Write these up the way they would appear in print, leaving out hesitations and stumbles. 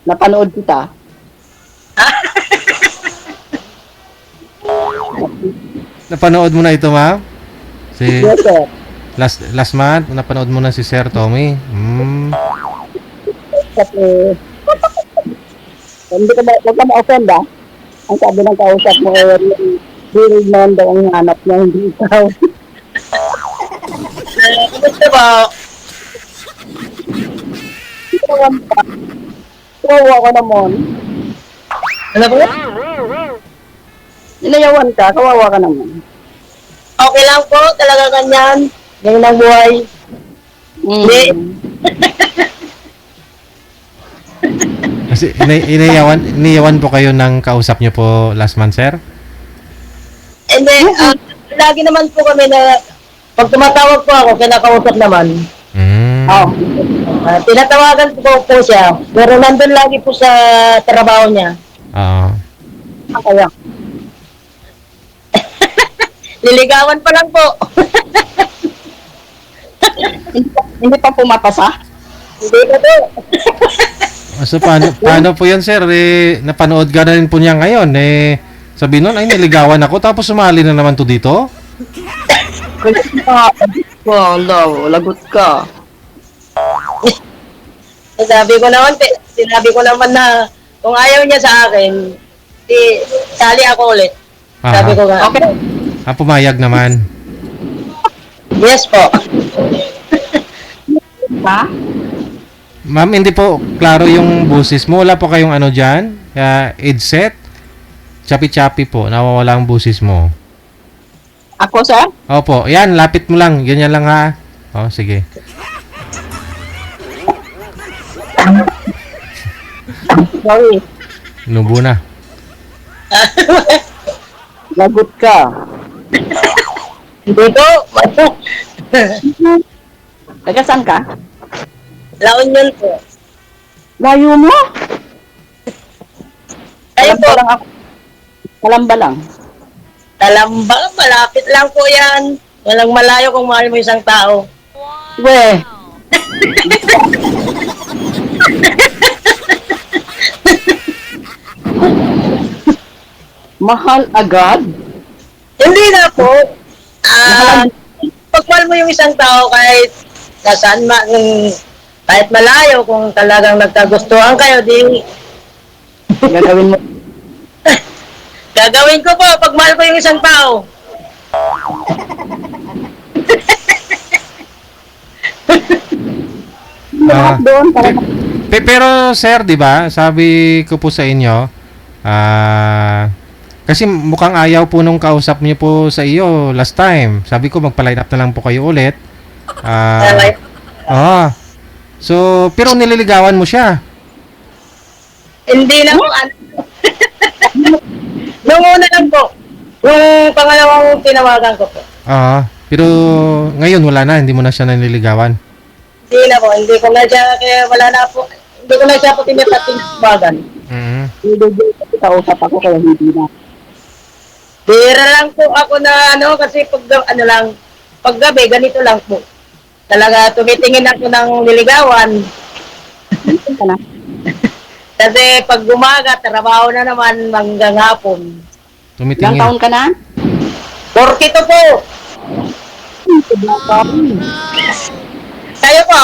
Napanood kita. Napanood mo na ito, ma'am? Si Yes, sir. last month, napanood mo na si Sir Tommy. Kasi, hindi ka ba, huwag ka ma-offend ah. Ang sabi ng kausap mo, real man daw ang hanap niya, hindi ikaw. Kumusta ba? Kawawa ka. Kawawa ko naman. Ano po? Inayawan ka, kawawa ka naman. Okay lang po, talaga ganyan. Ganyan ang buhay. Hindi. Kasi iniyawan po kayo ng kausap niyo po last month, sir? And then, lagi naman po kami na, pag tumatawag po ako, kinakausap naman. Oh, Tinatawagan po po siya, pero nandun lagi po sa trabaho niya. Oo. kaya. Liligawan pa lang po. Hindi pa pumapasa? Hindi pa po. So, paano po yan, sir? Napanood ka na rin po niya ngayon. Sabi nun, ay, niligawan ako, tapos sumali na naman to dito? Kasi wala, lagot ka. Sinabi ko naman na kung ayaw niya sa akin, sali ako ulit. Sabi ko nga. Okay. Pumayag naman. Yes po. Ha? Ma'am, hindi po klaro yung busis mo. Wala po kayong ano dyan? Headset? Chapi-chapi po. Nawawala ang busis mo. Ako, sir? Opo. Yan, lapit mo lang. Ganyan lang ha. O, sige. Sorry. Nubo na. Lagot ka. Hindi po. Taga saan ka? La Union po. Layo mo? Kayo po. Lang ako. Kalamba lang. Talamba, malapit lang po yan. Walang malayo kung mahal mo isang tao. We. Mahal agad? Hindi na po. Pag mahal mo yung isang tao kahit nasaan kahit malayo, kung talagang nagkagustuhan kayo, di Gagawin mo. gagawin ko po pag mahal ko yung isang tao. Lahat doon. Para Pero sir, 'di ba? Sabi ko po sa inyo, kasi mukhang ayaw po nung kausap niyo po sa iyo last time. Sabi ko magpa-line up na lang po kayo ulit. So, pero nililigawan mo siya. Hindi na po. Nung una lang po. Yung pangalawang tinawagan ko po. Pero ngayon wala na, hindi mo na siya nililigawan. Hindi na po. Hindi ko na siya, kaya wala na po. Hindi ko na siya po tinawagan. hindi kausap ako kaya hindi na. Bira lang po ako na kasi pag gabi, ganito lang po. Talaga tumitingin ako ng niligawan. Ka na. Kasi pag umaga, trabaho na naman hanggang hapon. Ilang Tumitingin. taon ka na? 42 po. Kayo po.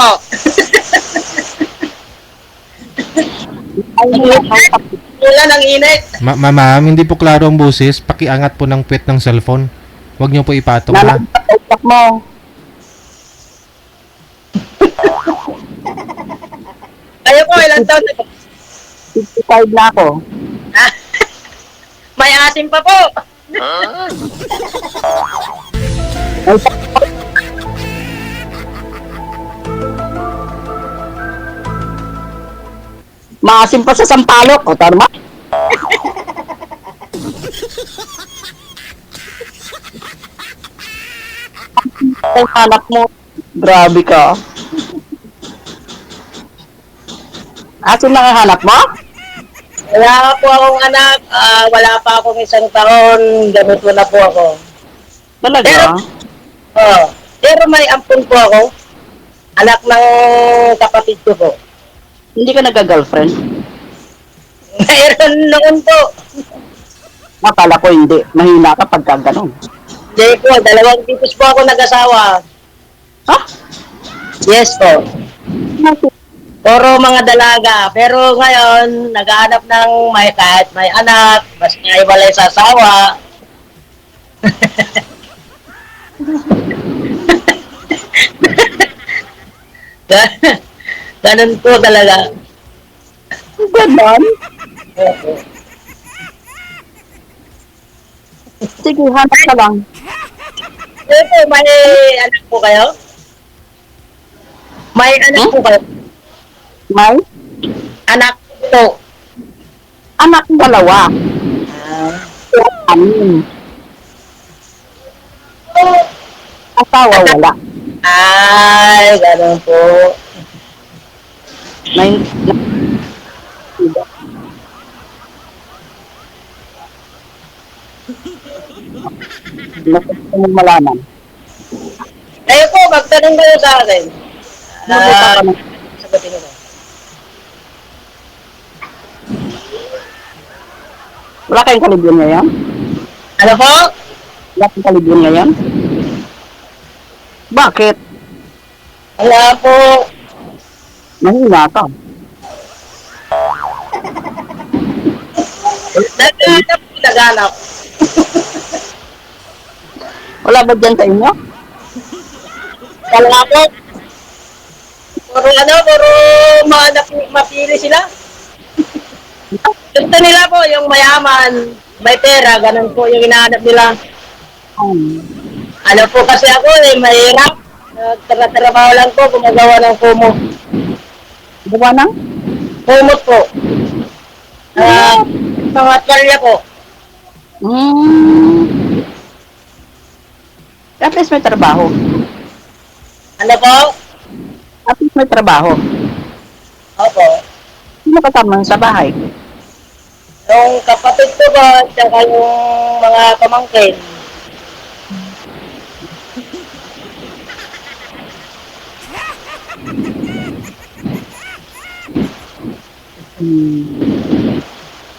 Wala ng init. Ma'am, hindi po klaro ang busis. Pakiangat po ng puwet ng cellphone. Huwag niyo po ipatong ha. Nalagpatok mo. Kayo po, ilang taon na po? 55 na ako. May asim pa po. Maasim pa sa sampalok. O, tama? Ang anak mo. Grabe ka. Asin lang ang hanap mo? Wala po akong anak. Wala pa akong isang taon. Ganito na po ako. Talaga? Pero may ampun po ako. Anak ng kapatid ko po. Hindi ka nagka-girlfriend? Mayroon noon po. Akala ko hindi. Mahina ka pagka ganun. Hindi po, 2 tipos po ako nag-asawa. Ha? Yes po. Puro mga dalaga. Pero ngayon, naghahanap ng may kahit may anak, mas naiwalay sa asawa. Ganun po talaga. Ganon? Sige, hanap ka lang. Eh po, may anak po kayo? May anak po kayo? May Anak po. anak dalawa. Amin. Asawa wala. Ay, ganun po. May gusto mong malaman. Kayo po, magtanong kayo sa akin. Magkita ka na. Sagutin ko. Wala kayong kalibyon ngayon? Ano po? Wala kayong kalibyon ngayon? Bakit? Wala po. Mahina ka. Naghanap po, naghanap. Wala ba dyan sa inyo? Wala po. Puro mapili sila. Gusto nila po yung mayaman, may pera, ganun po yung hinahanap nila. Ano po kasi ako mahirap. Nagtrabaho lang po, gumagawa ng kumo. Gawa ng? Kumot po. Mga kalya po. At least may trabaho. Ano po? At least may trabaho. Opo. Sino kasama sa bahay? Yung kapatid ko ba, tsaka yung mga pamangkin.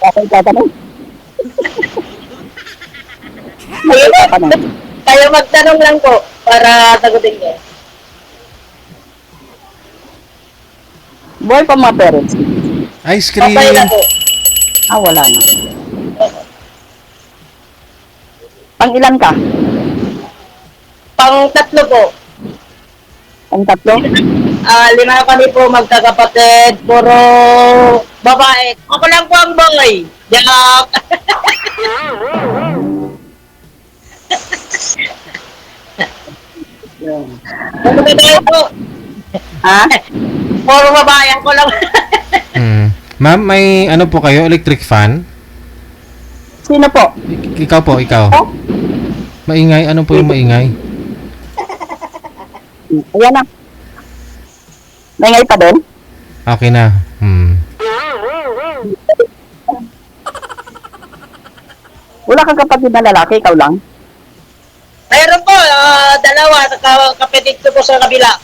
Bakit tatanong? Kayo magtanong lang po para sagutin ko. Boy pa mga parents. Ice cream. Okay na po. Wala na. Pang ilan ka? Pang-3 po. Pang 3? 5 kami po magkakapatid. Puro babae. Ako lang po ang boy. Joke. Puro babae po. Ha? Puro babae. Ako lang. Ma'am, may ano po kayo, electric fan? Sino po? Ikaw po, ikaw. Oh? Maingay, ano po yung maingay? Ayan na. May pa doon? Okay na. Wala kang kapatid na lalaki, ikaw lang? Mayroon po. 2. Kapatid ko po sa kabila.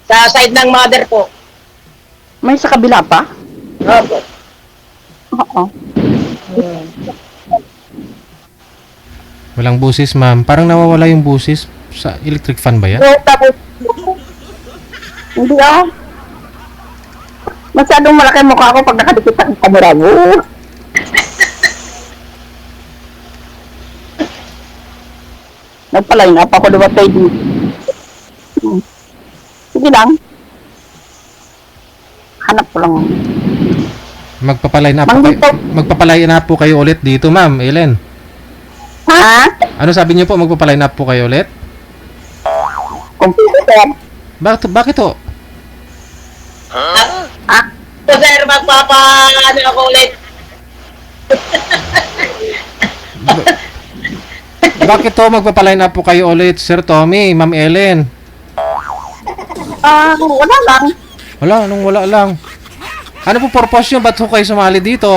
Sa side ng mother po. May sa kabila pa? Opo. Oo. Walang busis, ma'am. Parang nawawala yung busis sa electric fan ba yan? Tapos, hindi masyadong malaki mukha ko pag nakadikit ang kamera mo. Nagpa-line up ako diba tayo dito. Sige lang. Hanap ko lang. Magpapaline up po kayo ulit dito, ma'am, Ellen. Ha? Ano sabi niyo po, magpapaline up po kayo ulit? Computer. Bakit to? So, sir, ano ako ulit. Bakit to, magpapaline up po kayo ulit, Sir Tommy, Ma'am Ellen? Wala lang. Wala lang. Ano po purpose nyo? Ba't ho kayo sumali dito?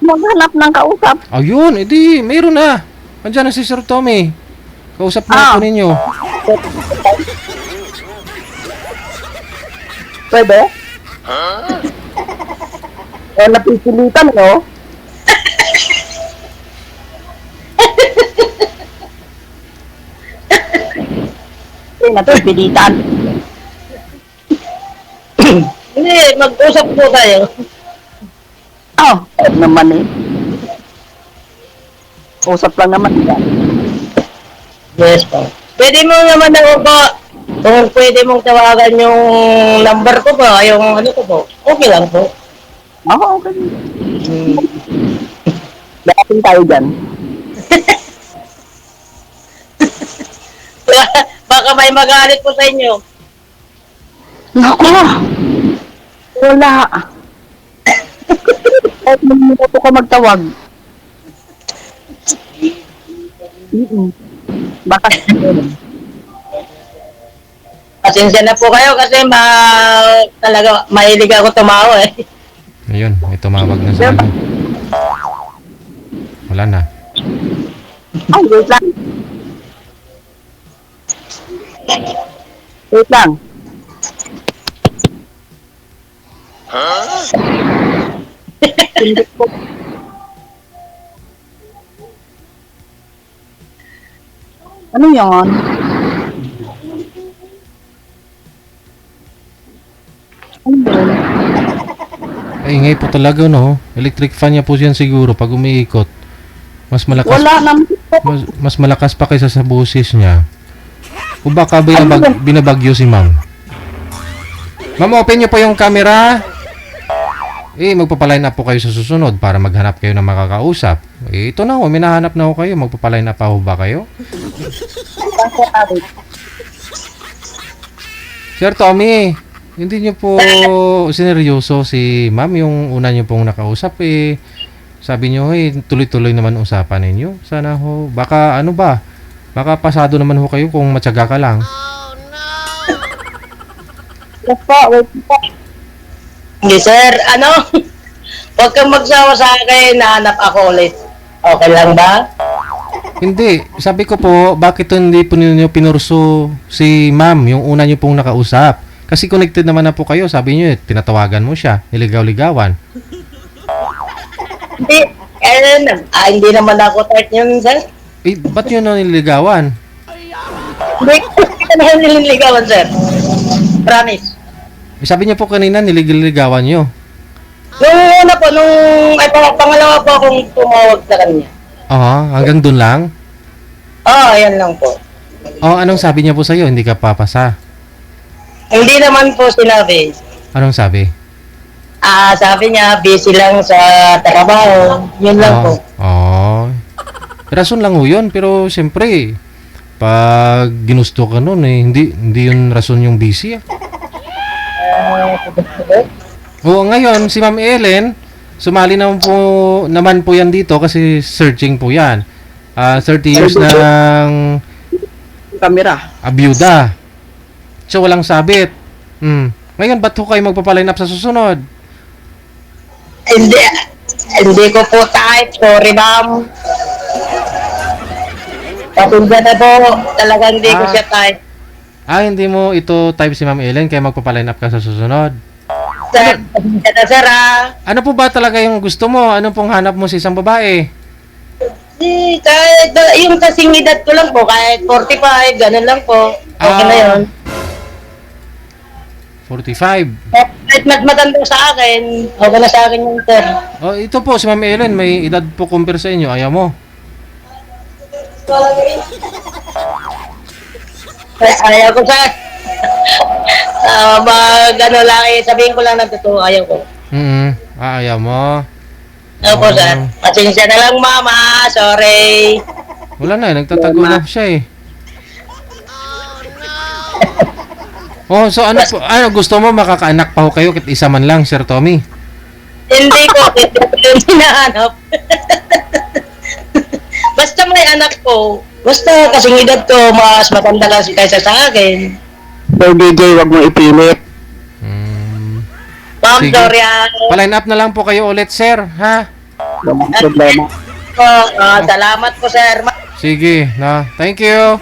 Maghanap ng kausap. Ayun, edi, mayroon na. Andiyan na si Sir Tommy. Kausap na po ninyo. Pwede? O napipilitan, no? Hindi na to, pilitan. Hindi, mag-usap po tayo. Naman eh. Usap lang naman yan. Yes po. Pwede mo naman ako po, kung pwede mong tawagan yung number ko po, yung ano ko po, okay lang po. Okay. Dating tayo dyan. Baka may magalit po sa inyo. Naku! Wala. Kahit may minuto ka magtawag. Baka Pasensya na po kayo kasi talaga mahilig ako tumawa eh. Ayun, may tumawag na sa ano. Wala na. Ay, wait lang. Wait lang. Hindi ko. Ano yan? Ano yun? Ay, ingay po talaga, no? Electric fan niya po yan siguro pag umiikot. Mas malakas, Wala naman. mas malakas pa kaysa sa boses niya. O baka binabagyo si ma'am. Ma'am, open niyo po yung camera. Magpapaline up po kayo sa susunod para maghanap kayo ng makakausap. Ito na ho, minahanap na ho kayo. Magpapaline up pa ho ba kayo? Sir Tommy, hindi niyo po sineryoso si ma'am yung una niyo pong nakausap Sabi niyo, tuloy-tuloy naman usapan ninyo. Sana ho, baka ano ba? Baka pasado naman ho kayo kung matyaga ka lang. Yes po, wait po. Hindi sir, huwag kang magsawa sa akin, nahanap ako ulit. Okay lang ba? Hindi, sabi ko po, bakit hindi po ninyo pinurso si ma'am yung una niyo pong nakausap? Kasi connected naman na po kayo, sabi niyo, tinatawagan mo siya, niligaw-ligawan. Hindi naman ako type yun sir. Ba't yun na nililigawan? Hindi ko naman nililigawan sir. Promise. Sabi niyo po kanina, nililigawan niyo. Nung una po, pangalawa po akong tumawag sa kanya. Hanggang dun lang? Ayan lang po. Anong sabi niya po sa'yo? Hindi ka papasa. Hindi naman po sinabi. Anong sabi? Sabi niya, busy lang sa trabaho. Yun lang po. Rason lang ho yun, pero siyempre, pag ginusto ka nun hindi yun rason yung busy. Ngayon, si Ma'am Ellen, sumali naman po yan dito kasi searching po yan. 30 years ng Kamera. abiyuda. So, walang sabit. Ngayon, ba't ho kayo magpapaline up sa susunod? Hindi ko po type. Sorry, ma'am. Pasensya na po. Talagang hindi ko siya type. Hindi mo ito type si Ma'am Ellen kaya magpapaline up ka sa susunod. Sir, pasensya na sir Ano po ba talaga yung gusto mo? Ano pong hanap mo sa isang babae? Kahit yung kasing edad ko lang po, kahit 45, ganun lang po. Okay na yun. 45. Kahit mas matanda sa akin, okay na sa akin yung sir. Ito po si Ma'am Ellen, may edad po compare sa inyo. Ayaw mo? Ayaw ko sir. Ano lang, sabihin ko lang ng totoo, ayaw ko. Ayaw mo? Opo sir. Pasensya na lang mama, sorry. Wala na, nagtatago na siya so ano gusto mo makakaanak pa ho kayo kahit isa man lang, Sir Tommy? Hindi ko yung hinahanap. Basta may anak ko, basta kasing edad ko, mas matanda lang kaysa sa akin. So, DJ, wag mo ipilit. Ma'am, Sige. sorry Paline up na lang po kayo ulit, sir, ha? Walang problema. Salamat po sir. Sige, thank you.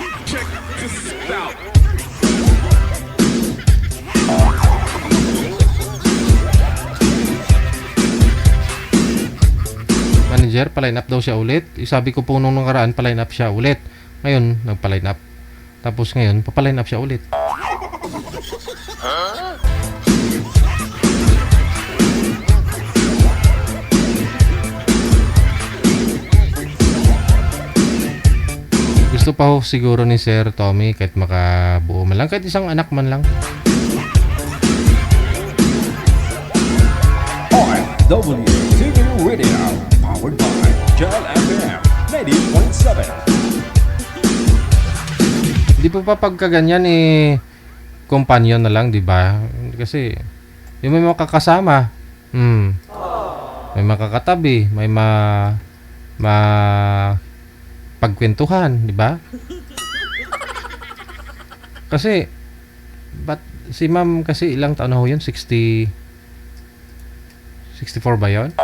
manager, paline up daw siya ulit. Sabi ko po nung nakaraan, paline up siya ulit. Ngayon, nagpaline up. Tapos ngayon, papaline up siya ulit. Gusto pa ho siguro ni Sir Tommy kahit makabuo man lang, kahit isang anak man lang. WTV Radio, powered by Jal FM 90.7. Hindi po pa pagkaganyan companion na lang, di ba? Kasi yung may makakasama. May makakatabi, may pagkwentuhan, di ba? Kasi but si ma'am kasi ilang taon na ho yun? 64 ba yun?